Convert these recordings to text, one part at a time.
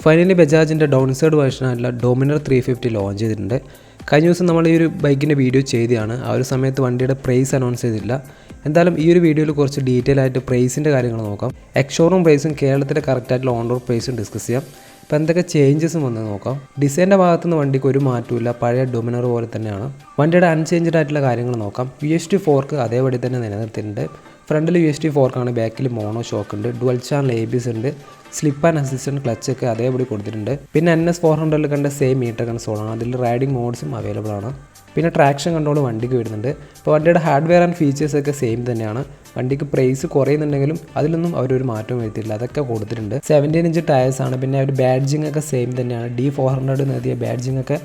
Finally ബജാജിൻ്റെ downsized വേർഷനായിട്ടുള്ള Dominar 350 launch ചെയ്തിട്ടുണ്ട്. കഴിഞ്ഞ ദിവസം നമ്മൾ ഈ ഒരു ബൈക്കിൻ്റെ വീഡിയോ ചെയ്തതാണ്. ആ ഒരു സമയത്ത് വണ്ടിയുടെ പ്രൈസ് അനൗൺസ് ചെയ്തില്ല. എന്തായാലും ഈ ഒരു വീഡിയോയിൽ കുറച്ച് ഡീറ്റെയിൽ ആയിട്ട് പ്രൈസിൻ്റെ കാര്യങ്ങൾ നോക്കാം. എക്സ്ഷോറൂം പ്രൈസും കേരളത്തിലെ കറക്റ്റായിട്ടുള്ള ഓൺ റോഡ് പ്രൈസും ഡിസ്കസ് ചെയ്യാം. അപ്പോൾ എന്തൊക്കെ ചേഞ്ചസും വന്ന് നോക്കാം. ഡിസൈൻ്റെ ഭാഗത്തുനിന്ന് വണ്ടിക്ക് ഒരു മാറ്റമില്ല, പഴയ ഡൊമിനർ പോലെ തന്നെയാണ്. വണ്ടിയുടെ അൺചേഞ്ച്ഡ് ആയിട്ടുള്ള കാര്യങ്ങൾ നോക്കാം. USD ഫോർക്ക് അതേപടി തന്നെ നിലനിർത്തിയിട്ടുണ്ട്. ഫ്രണ്ടിൽ USD ഫോർക്കാണ്, ബാക്കിൽ മോണോ ഷോക്ക് ഉണ്ട്, ഡുവൽ ചാനൽ ABS ഉണ്ട്, സ്ലിപ്പ് ആൻഡ് അസിസ്റ്റൻറ്റ് ക്ലച്ചൊക്കെ അതേപടി കൊടുത്തിട്ടുണ്ട്. പിന്നെ NS400 കണ്ട സെയിം മീറ്റർ കൺസോളാണ്, അതിൽ റൈഡിംഗ് മോഡ്സും അവൈലബിൾ ആണ്. പിന്നെ ട്രാക്ഷൻ കൺട്രോൾ വണ്ടിക്ക് വരുന്നുണ്ട്. അപ്പോൾ വണ്ടിയുടെ ഹാർഡ്വെയർ ആൻഡ് ഫീച്ചേഴ്സൊക്കെ സെയിം തന്നെയാണ്. വണ്ടിക്ക് പ്രൈസ് കുറയുന്നുണ്ടെങ്കിലും അതിലൊന്നും അവരൊരു മാറ്റം വരുത്തില്ല, അതൊക്കെ കൊടുത്തിട്ടുണ്ട്. 17 ഇഞ്ച് ടയേഴ്സാണ്. പിന്നെ ഒരു ബാഡ്ജിങ് ഒക്കെ സെയിം തന്നെയാണ്. D400 നൽകിയ ബാഡ്ജിങ് ഒക്കെ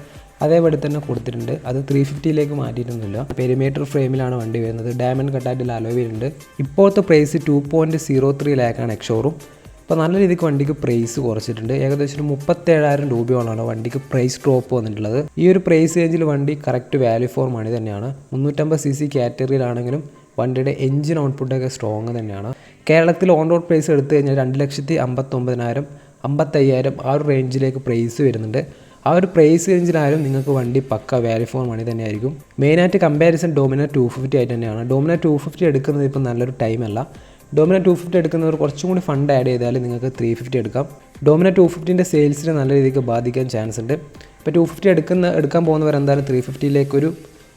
അതേപടി തന്നെ കൊടുത്തിട്ടുണ്ട്. അത് 350ലേക്ക് മാറ്റിയിട്ടൊന്നുമില്ല. പെരിമീറ്റർ ഫ്രെയിമിലാണ് വണ്ടി വരുന്നത്. ഡയമണ്ട് കട്ടായിട്ട് അലോയ് വരുന്നുണ്ട്. ഇപ്പോഴത്തെ പ്രൈസ് 2.03 ലാക്കാണ് എക്സ്ഷോറും. അപ്പോൾ നല്ല രീതിക്ക് വണ്ടിക്ക് പ്രൈസ് കുറച്ചിട്ടുണ്ട്. ഏകദേശം 37,000 രൂപയോളമാണ് വണ്ടിക്ക് പ്രൈസ് ഡ്രോപ്പ് വന്നിട്ടുള്ളത്. ഈ ഒരു പ്രൈസ് റേഞ്ചിൽ വണ്ടി കറക്റ്റ് വാല്യൂ ഫോർ മണി തന്നെയാണ്. 350cc കാറ്റഗറിയിലാണെങ്കിലും വണ്ടിയുടെ എഞ്ചിൻ ഔട്ട്പുട്ടൊക്കെ സ്ട്രോങ് തന്നെയാണ്. കേരളത്തിൽ ഓൺ റോഡ് പ്രൈസ് എടുത്തു കഴിഞ്ഞാൽ 2,59,000, 55,000 ആ ഒരു റേഞ്ചിലേക്ക് പ്രൈസ് വരുന്നുണ്ട്. ആ ഒരു പ്രൈസ് റേഞ്ചിലായാലും നിങ്ങൾക്ക് വണ്ടി പക്ക വാല്യൂ ഫോർ മണി തന്നെയായിരിക്കും. മെയിനായിട്ട് കമ്പാരിസൺ ഡോമിനർ 250 ആയിട്ട് തന്നെയാണ്. ഡോമിനർ 250 എടുക്കുന്നത് ഇപ്പോൾ നല്ലൊരു ടൈമല്ല. ഡോമിനർ 250 എടുക്കുന്നവർ കുറച്ചും കൂടി ഫണ്ട് ആഡ് ചെയ്താൽ നിങ്ങൾക്ക് 350 എടുക്കാം. ഡോമിനർ 250ൻ്റെ സെയിൽസിനെ നല്ല രീതിക്ക് ബാധിക്കാൻ ചാൻസ് ഉണ്ട്. ഇപ്പോൾ 250 എടുക്കാൻ പോകുന്നവർ എന്തായാലും 350ലേക്ക്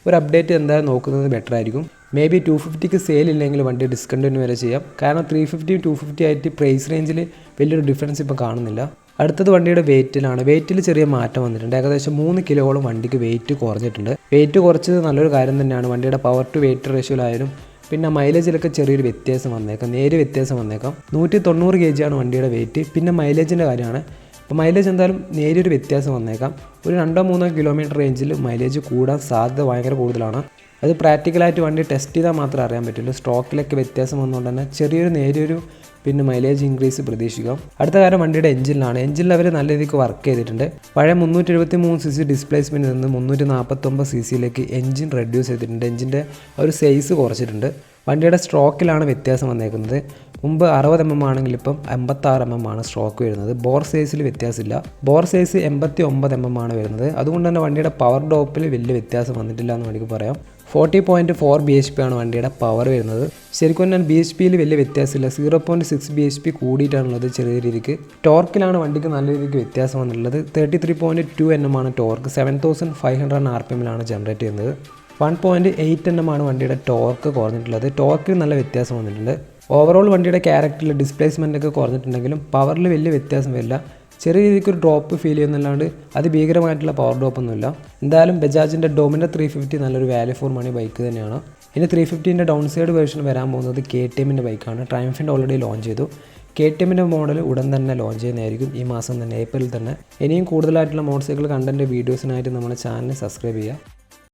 ഒരു അപ്ഡേറ്റ് എന്തായാലും നോക്കുന്നത് ബെറ്റർ ആയിരിക്കും. മേ ബി 250ക്ക് സെയിൽ ഇല്ലെങ്കിൽ വണ്ടി ഡിസ്കണ്ടിന്യൂ വരെ ചെയ്യാം. കാരണം 350 250 ആയിട്ട് പ്രൈസ് റേഞ്ചിൽ വലിയൊരു ഡിഫറൻസ് ഇപ്പോൾ കാണുന്നില്ല. അടുത്തത് വണ്ടിയുടെ വെയിറ്റിലാണ്. വെയിറ്റിൽ ചെറിയ മാറ്റം വന്നിട്ടുണ്ട്. ഏകദേശം 3 കിലോയോളം വണ്ടിക്ക് വെയിറ്റ് കുറഞ്ഞിട്ടുണ്ട്. വെയിറ്റ് കുറച്ചത് നല്ലൊരു കാര്യം തന്നെയാണ്. വണ്ടിയുടെ പവർ ടു വെയിറ്റ് റേഷ്യോയിലായാലും പിന്നെ മൈലേജിലൊക്കെ ചെറിയൊരു വ്യത്യാസം വന്നേക്കാം, നേരിയ വ്യത്യാസം വന്നേക്കാം. 190 kg ആണ് വണ്ടിയുടെ വെയിറ്റ്. പിന്നെ മൈലേജിൻ്റെ കാര്യമാണ്. അപ്പോൾ മൈലേജ് എന്തായാലും നേരിയൊരു വ്യത്യാസം വന്നേക്കാം. ഒരു 2-3 കിലോമീറ്റർ റേഞ്ചിൽ മൈലേജ് കൂടാൻ സാധ്യത ഭയങ്കര കൂടുതലാണ്. അത് പ്രാക്ടിക്കലായിട്ട് വണ്ടി ടെസ്റ്റ് ചെയ്താൽ മാത്രമേ അറിയാൻ പറ്റുള്ളൂ. സ്റ്റോക്കിലൊക്കെ വ്യത്യാസം വന്നുകൊണ്ട് തന്നെ നേരിയൊരു പിന്നെ മൈലേജ് ഇൻക്രീസ് പ്രതീക്ഷിക്കാം. അടുത്ത കാര്യം വണ്ടിയുടെ എഞ്ചിനിലാണ്. എഞ്ചിനിൽ അവർ നല്ല രീതിക്ക് വർക്ക് ചെയ്തിട്ടുണ്ട്. പഴയ 373cc ഡിസ്പ്ലേസ്മെൻറ്റിൽ നിന്ന് 349cc എഞ്ചിൻ റെഡ്യൂസ് ചെയ്തിട്ടുണ്ട്. എഞ്ചിൻ്റെ ഒരു സൈസ് കുറച്ചിട്ടുണ്ട്. വണ്ടിയുടെ സ്ട്രോക്കിലാണ് വ്യത്യാസം വന്നേക്കുന്നത്. മുമ്പ് 60 mm ആണെങ്കിൽ ഇപ്പം 56 mm ആണ് സ്ട്രോക്ക് വരുന്നത്. ബോർ സൈസിൽ വ്യത്യാസമില്ല. ബോർ സൈസ് 89 mm ആണ് വരുന്നത്. അതുകൊണ്ട് തന്നെ വണ്ടിയുടെ പവർ ഡ്രോപ്പിൽ വലിയ വ്യത്യാസം വന്നിട്ടില്ല എന്ന് വേണമെങ്കിൽ പറയാം. 40.4 bhp ആണ് വണ്ടിയുടെ പവർ വരുന്നത്. ശരിക്കും ഞാൻ BHPയിൽ വലിയ വ്യത്യാസമില്ല. 0.6 bhp കൂടിയിട്ടാണുള്ളത് ചെറിയ രീതിക്ക്. ടോർക്കിലാണ് വണ്ടിക്ക് നല്ല രീതിക്ക് വ്യത്യാസം വന്നിട്ടുള്ളത്. 33.2 Nm ആണ് ടോർക്ക്. 7500 RPMലാണ് ജനറേറ്റ് ചെയ്യുന്നത്. 1.8 Nm ആണ് വണ്ടിയുടെ ടോർക്ക് കുറഞ്ഞിട്ടുള്ളത്. ടോർക്കിൽ നല്ല വ്യത്യാസം വന്നിട്ടുണ്ട്. ഓവറോൾ വണ്ടിയുടെ ക്യാരക്ടറിൽ ഡിസ്പ്ലേസ്മെൻ്റ് ഒക്കെ കുറഞ്ഞിട്ടുണ്ടെങ്കിലും പവറിൽ വലിയ വ്യത്യാസം വരില്ല. ചെറിയ രീതിക്ക് ഒരു ഡ്രോപ്പ് ഫീൽ ചെയ്യുന്നല്ലാണ്ട് അത് ഭീകരമായിട്ടുള്ള പവർ ഡ്രോപ്പൊന്നുമില്ല. എന്തായാലും ബജാജിൻ്റെ ഡോമിനർ 350 നല്ലൊരു വാല്യൂ ഫോർ മണി ബൈക്ക് തന്നെയാണ്. ഇനി 350ൻ്റെ ഡൗൺ സൈഡ് വേർഷൻ വരാൻ പോകുന്നത് KTMൻ്റെ ബൈക്കാണ്. ട്രയംഫിൻ്റെ ഓൾറെഡി ലോഞ്ച് ചെയ്തു. KTMൻ്റെ മോഡൽ ഉടൻ തന്നെ ലോഞ്ച് ചെയ്യുന്നതായിരിക്കും, ഈ മാസം തന്നെ, ഏപ്രിൽ തന്നെ. ഇനിയും കൂടുതലായിട്ടുള്ള മോട്ടോർ സൈക്കിൾ കണ്ടൻറ്റ് വീഡിയോസിനായിട്ട് നമ്മുടെ ചാനൽ സബ്സ്ക്രൈബ് ചെയ്യുക.